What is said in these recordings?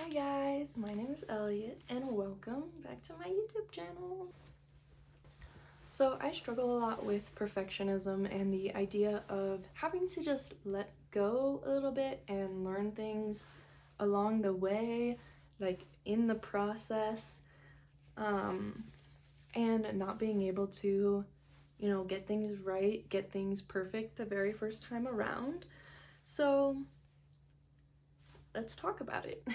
Hi guys, my name is Elliot and welcome back to my YouTube channel. So I struggle a lot with perfectionism and the idea of having to just let go a little bit and learn things along the way, like in the process, and not being able to, get things right, get things perfect the very first time around. So let's talk about it.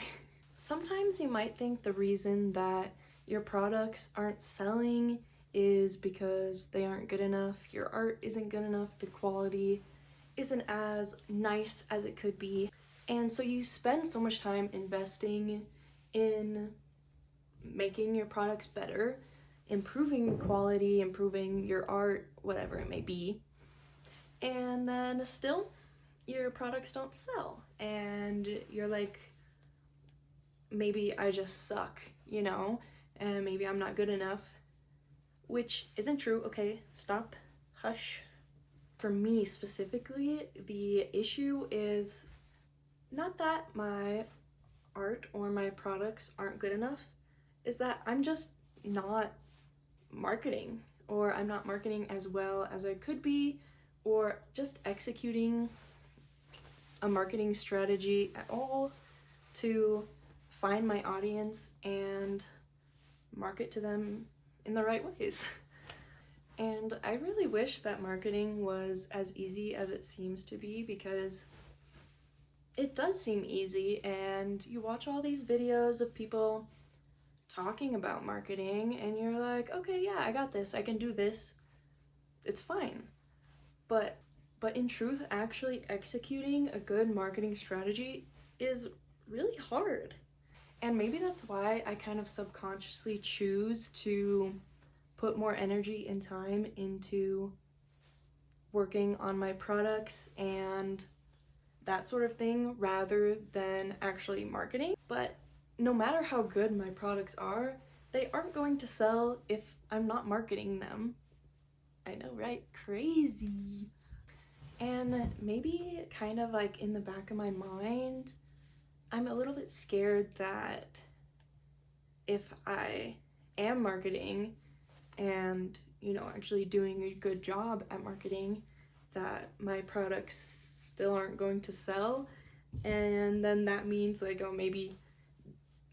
Sometimes you might think the reason that your products aren't selling is because they aren't good enough, your art isn't good enough, the quality isn't as nice as it could be. And so you spend so much time investing in making your products better, improving the quality, improving your art, whatever it may be. And then still, your products don't sell. And you're like, maybe I just suck, and maybe I'm not good enough, which isn't true. Okay, stop, hush. For me specifically, the issue is not that my art or my products aren't good enough, is that I'm just not marketing, or I'm not marketing as well as I could be, or just executing a marketing strategy at all to find my audience and market to them in the right ways. And I really wish that marketing was as easy as it seems to be, because it does seem easy, and you watch all these videos of people talking about marketing and you're like, okay, yeah, I got this, I can do this, it's fine. But in truth, actually executing a good marketing strategy is really hard. And maybe that's why I kind of subconsciously choose to put more energy and time into working on my products and that sort of thing rather than actually marketing. But no matter how good my products are, they aren't going to sell if I'm not marketing them. I know, right? Crazy. And maybe kind of like in the back of my mind, I'm a little bit scared that if I am marketing and, actually doing a good job at marketing, that my products still aren't going to sell. And then that means like, oh, maybe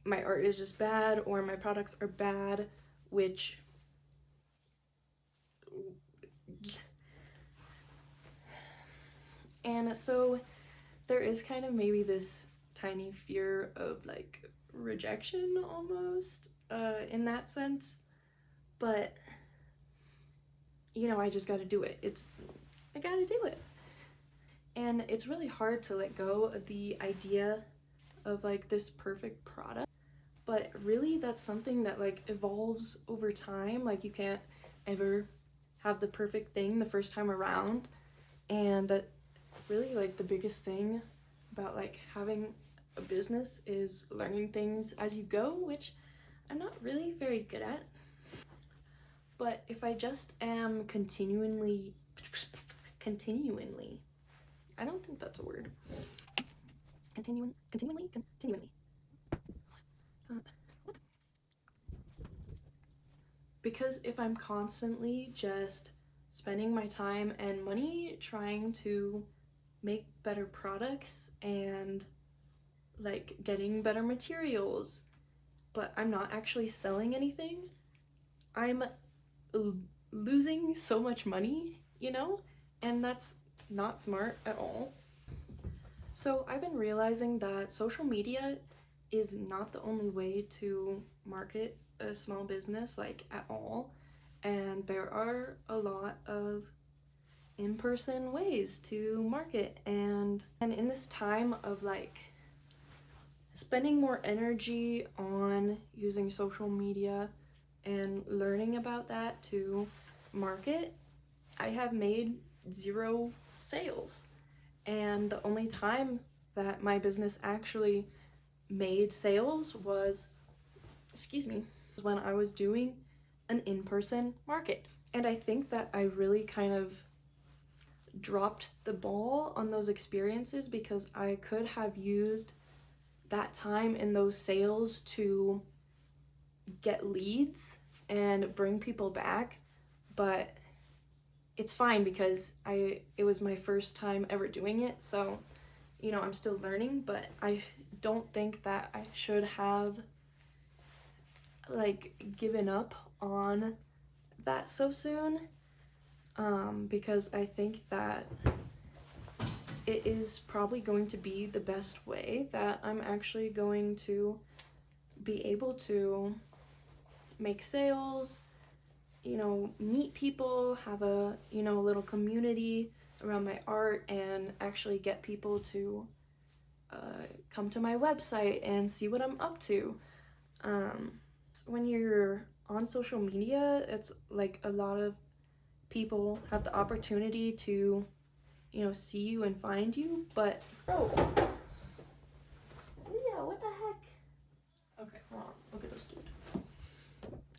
my art is just bad or my products are bad, which and so there is kind of maybe this tiny fear of like rejection almost, in that sense. But I just gotta do it. I gotta do it. And it's really hard to let go of the idea of like this perfect product, but really that's something that like evolves over time. Like you can't ever have the perfect thing the first time around. And that really like the biggest thing about like having a business is learning things as you go, which I'm not really very good at. But if I just am continually, I don't think that's a word. Continually. Because if I'm constantly just spending my time and money trying to make better products and like getting better materials, but I'm not actually selling anything, I'm losing so much money, and that's not smart at all. So I've been realizing that social media is not the only way to market a small business, like at all. And there are a lot of in-person ways to market. And in this time of like spending more energy on using social media and learning about that to market, I have made 0 sales. And the only time that my business actually made sales was, when I was doing an in-person market. And I think that I really kind of dropped the ball on those experiences, because I could have used that time in those sales to get leads and bring people back, but it's fine because it was my first time ever doing it, so you know, I'm still learning, but I don't think that I should have like given up on that so soon, because I think that it is probably going to be the best way that I'm actually going to be able to make sales, you know, meet people, have a, you know, little community around my art, and actually get people to come to my website and see what I'm up to. When you're on social media, it's like a lot of people have the opportunity to, you know, see you and find you, but bro, yeah, what the heck? Okay, hold on, look at this dude.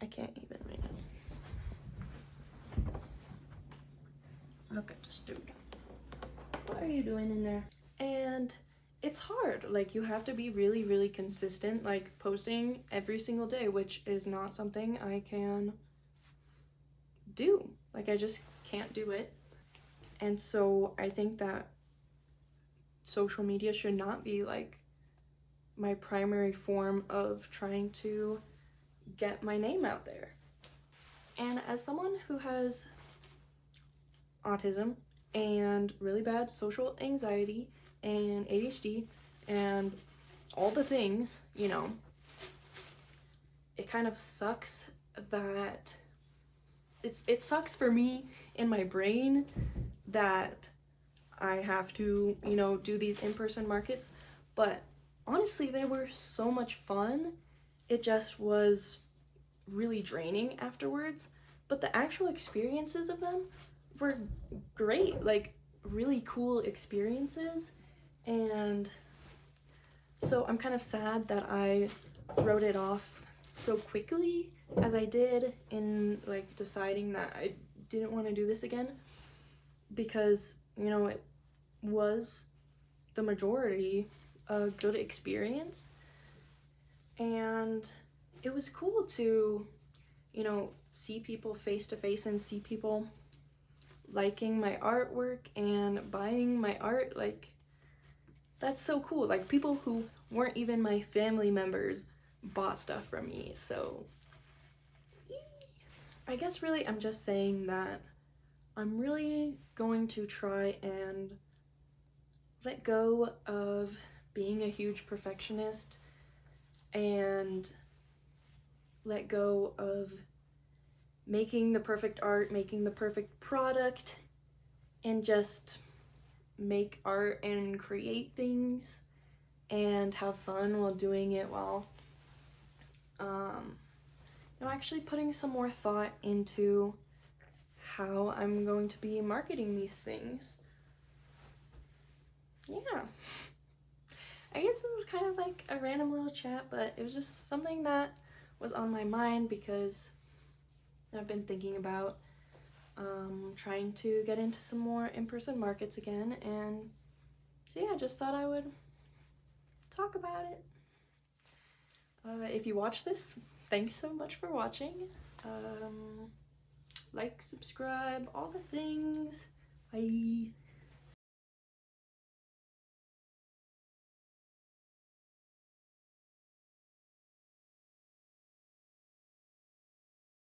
I can't even right now. Look at this dude. What are you doing in there? And it's hard. Like, you have to be really, really consistent, like posting every single day, which is not something I can do. Like, I just can't do it. And so I think that social media should not be like my primary form of trying to get my name out there. And as someone who has autism and really bad social anxiety and ADHD and all the things, you know, it kind of sucks that it sucks for me in my brain that I have to, you know, do these in-person markets, but honestly, they were so much fun. It just was really draining afterwards, but the actual experiences of them were great, like really cool experiences. And so I'm kind of sad that I wrote it off so quickly as I did in like deciding that I didn't want to do this again, because, you know, it was the majority a good experience, and it was cool to, you know, see people face to face and see people liking my artwork and buying my art. Like, that's so cool. Like, people who weren't even my family members bought stuff from me. So I guess really I'm just saying that I'm really going to try and let go of being a huge perfectionist and let go of making the perfect art, making the perfect product, and just make art and create things and have fun while doing it, while I'm actually putting some more thought into how I'm going to be marketing these things. Yeah. I guess this was kind of like a random little chat, but it was just something that was on my mind because I've been thinking about trying to get into some more in-person markets again, and so yeah, I just thought I would talk about it. If you watch this, thanks so much for watching. Like, subscribe, all the things. Bye.